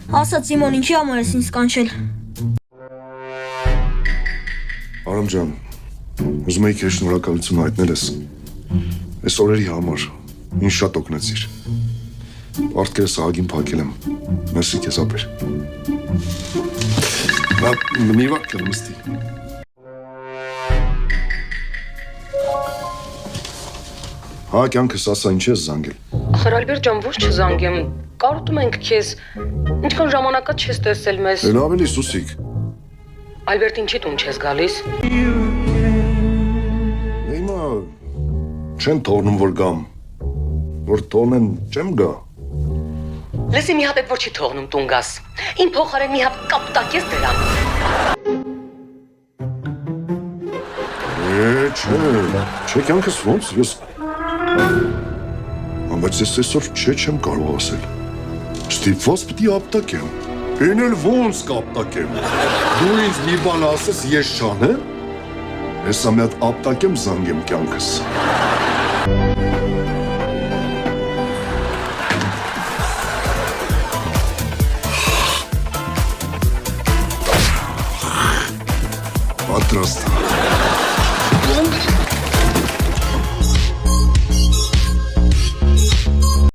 Ասաց Սիմոն, ինչի համար ես ինձ կանչել։ Արամ ջան, ուզում եի քեզ շնորհակալություն հայտնել ես։ Այս օրերի համար ինձ շատ օգնեցիր։ Պարտքերս ահագին փակել եմ։ Մերսի քեզ ապեր։ Մի վարդ կեմ նստի։ Հա, կյանքս ասա ինչ ես զանգել։ Ախր Ալբերտ ջան, ոչ չզանգեմ։ Կարոտում ենք քեզ։ Ինչքան ժամանակա չես տեսել մեզ։ Էլ ավելի Սուսիկ։ Ալբերտ, ինչի տուն չես գալիս։ Հիմա չեն թողնում որ գամ։ Որ թողնեն չեմ գա։ Լսի մի հատ այդ որ չի թողնում տուն գաս։ Իմ փոխարեն մի հատ կապտակ ես դրան։ Չէ, կյանքս ոնց ես։ Բայց ես այսօր չեմ կարող ասել։ Ստիպված պիտի ապտակեմ։ Էն էլ ոնց կապտակեմ։ Դու ինձ մի բան ասես, ես չանեմ։ Հեսա մի հատ ապտակեմ զանգեմ կյանքս։ Պատրաստ։